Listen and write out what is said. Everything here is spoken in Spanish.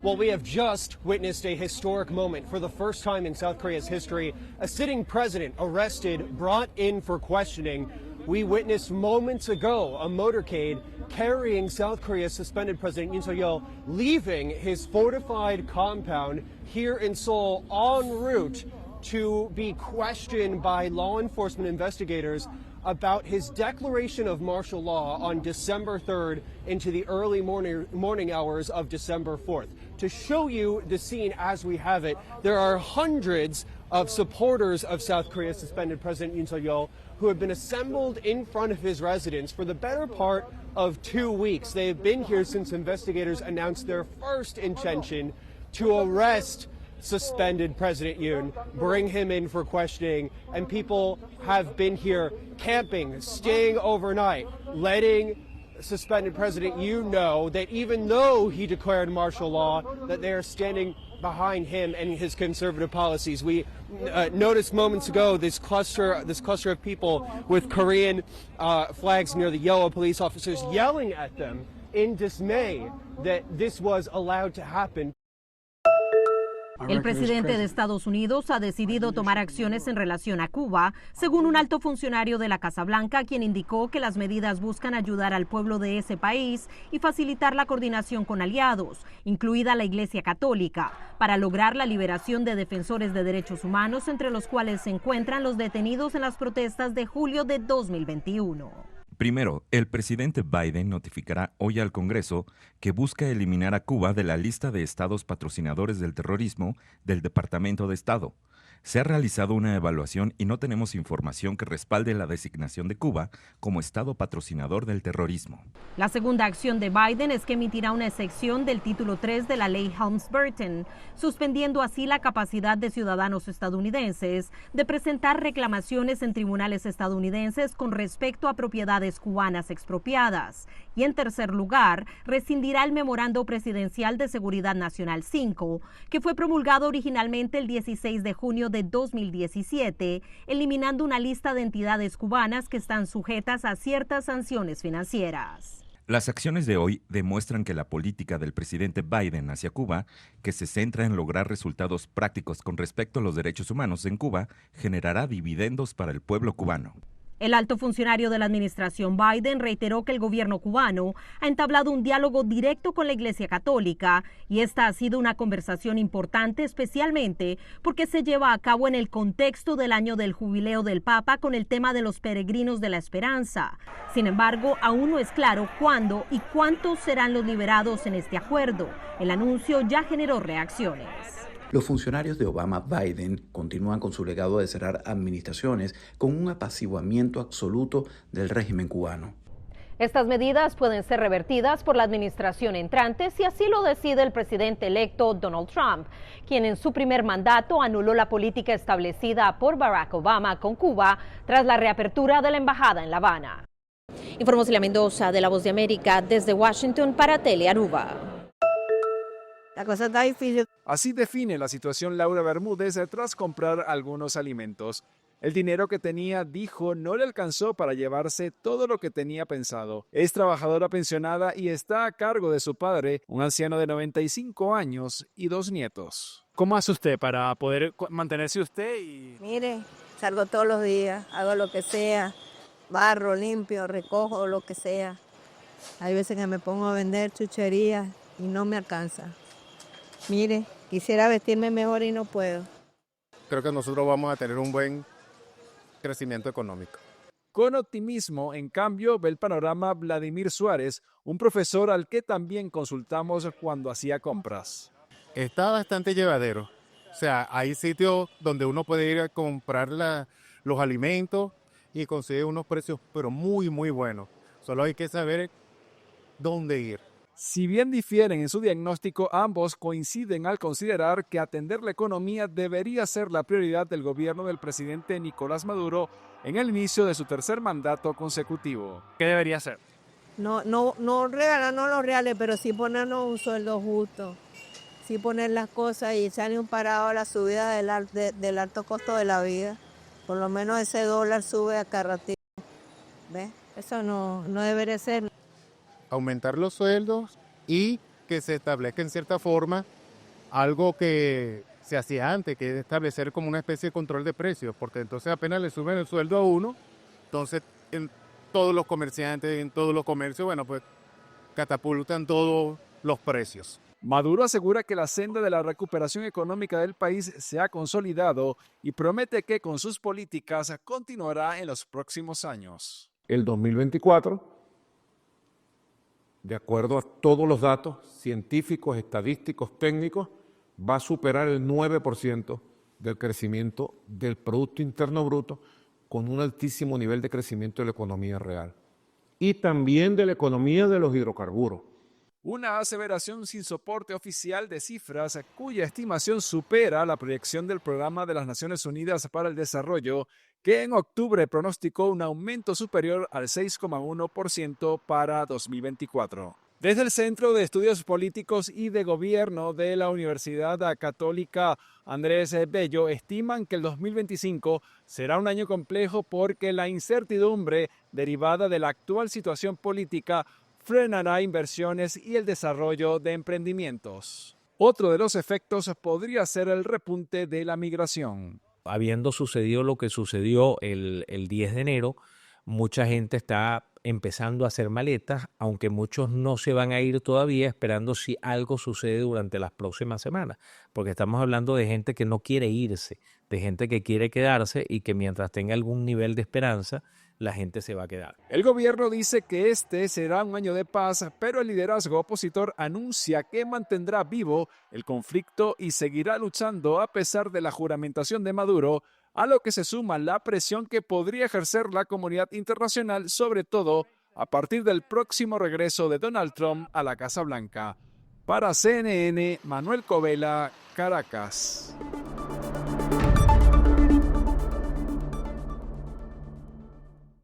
Well, we have just witnessed a historic moment. For the first time in South Korea's history, a sitting president arrested, brought in for questioning. We witnessed moments ago a motorcade carrying South Korea's suspended President Yoon Suk-yeol leaving his fortified compound here in Seoul en route to be questioned by law enforcement investigators about his declaration of martial law on December 3rd into the early morning hours of December 4th. To show you the scene as we have it, there are hundreds of supporters of South Korea's suspended President Yoon Suk-yeol who have been assembled in front of his residence for the better part of 2 weeks. They have been here since investigators announced their first intention to arrest suspended President Yoon, bring him in for questioning, and people have been here camping, staying overnight, letting suspended President Yoon know that even though he declared martial law, that they are standing behind him and his conservative policies. We noticed moments ago this cluster of people with Korean flags near the yellow police officers yelling at them in dismay that this was allowed to happen. El presidente de Estados Unidos ha decidido tomar acciones en relación a Cuba, según un alto funcionario de la Casa Blanca, quien indicó que las medidas buscan ayudar al pueblo de ese país y facilitar la coordinación con aliados, incluida la Iglesia Católica, para lograr la liberación de defensores de derechos humanos, entre los cuales se encuentran los detenidos en las protestas de julio de 2021. Primero, el presidente Biden notificará hoy al Congreso que busca eliminar a Cuba de la lista de estados patrocinadores del terrorismo del Departamento de Estado. Se ha realizado una evaluación y no tenemos información que respalde la designación de Cuba como estado patrocinador del terrorismo. La segunda acción de Biden es que emitirá una excepción del título 3 de la ley Helms-Burton, suspendiendo así la capacidad de ciudadanos estadounidenses de presentar reclamaciones en tribunales estadounidenses con respecto a propiedades cubanas expropiadas. Y en tercer lugar, rescindirá el Memorando Presidencial de Seguridad Nacional 5, que fue promulgado originalmente el 16 de junio de 2017, eliminando una lista de entidades cubanas que están sujetas a ciertas sanciones financieras. Las acciones de hoy demuestran que la política del presidente Biden hacia Cuba, que se centra en lograr resultados prácticos con respecto a los derechos humanos en Cuba, generará dividendos para el pueblo cubano. El alto funcionario de la administración Biden reiteró que el gobierno cubano ha entablado un diálogo directo con la Iglesia Católica y esta ha sido una conversación importante, especialmente porque se lleva a cabo en el contexto del año del jubileo del Papa con el tema de los peregrinos de la esperanza. Sin embargo, aún no es claro cuándo y cuántos serán los liberados en este acuerdo. El anuncio ya generó reacciones. Los funcionarios de Obama-Biden continúan con su legado de cerrar administraciones con un apaciguamiento absoluto del régimen cubano. Estas medidas pueden ser revertidas por la administración entrante si así lo decide el presidente electo Donald Trump, quien en su primer mandato anuló la política establecida por Barack Obama con Cuba tras la reapertura de la embajada en La Habana. Informó Celia Mendoza de La Voz de América desde Washington para Telearuba. La cosa está difícil. Así define la situación Laura Bermúdez tras comprar algunos alimentos. El dinero que tenía, dijo, no le alcanzó para llevarse todo lo que tenía pensado. Es trabajadora pensionada y está a cargo de su padre, un anciano de 95 años y 2 nietos. ¿Cómo hace usted para poder mantenerse usted? Mire, salgo todos los días, hago lo que sea, barro, limpio, recojo, lo que sea. Hay veces que me pongo a vender chucherías y no me alcanza. Mire, quisiera vestirme mejor y no puedo. Creo que nosotros vamos a tener un buen crecimiento económico. Con optimismo, en cambio, ve el panorama Vladimir Suárez, un profesor al que también consultamos cuando hacía compras. Está bastante llevadero. O sea, hay sitios donde uno puede ir a comprar los alimentos y conseguir unos precios, pero muy, muy buenos. Solo hay que saber dónde ir. Si bien difieren en su diagnóstico, ambos coinciden al considerar que atender la economía debería ser la prioridad del gobierno del presidente Nicolás Maduro en el inicio de su tercer mandato consecutivo. ¿Qué debería hacer? No regalarnos los reales, pero sí ponernos un sueldo justo. Sí poner las cosas y echarle un parado a la subida del alto costo de la vida. Por lo menos ese dólar sube a cada ratito. ¿Ves? Eso no debería ser. Aumentar los sueldos y que se establezca en cierta forma algo que se hacía antes, que es establecer como una especie de control de precios, porque entonces apenas le suben el sueldo a uno, entonces en todos los comerciantes, en todos los comercios, bueno, pues catapultan todos los precios. Maduro asegura que la senda de la recuperación económica del país se ha consolidado y promete que con sus políticas continuará en los próximos años. El 2024, de acuerdo a todos los datos científicos, estadísticos, técnicos, va a superar el 9% del crecimiento del Producto Interno Bruto, con un altísimo nivel de crecimiento de la economía real y también de la economía de los hidrocarburos. Una aseveración sin soporte oficial de cifras cuya estimación supera la proyección del Programa de las Naciones Unidas para el Desarrollo, que en octubre pronosticó un aumento superior al 6,1% para 2024. Desde el Centro de Estudios Políticos y de Gobierno de la Universidad Católica Andrés Bello estiman que el 2025 será un año complejo porque la incertidumbre derivada de la actual situación política frenará inversiones y el desarrollo de emprendimientos. Otro de los efectos podría ser el repunte de la migración. Habiendo sucedido lo que sucedió el 10 de enero, mucha gente está empezando a hacer maletas, aunque muchos no se van a ir todavía, esperando si algo sucede durante las próximas semanas, porque estamos hablando de gente que no quiere irse, de gente que quiere quedarse y que mientras tenga algún nivel de esperanza, la gente se va a quedar. El gobierno dice que este será un año de paz, pero el liderazgo opositor anuncia que mantendrá vivo el conflicto y seguirá luchando a pesar de la juramentación de Maduro, a lo que se suma la presión que podría ejercer la comunidad internacional, sobre todo a partir del próximo regreso de Donald Trump a la Casa Blanca. Para CNN, Manuel Covela, Caracas.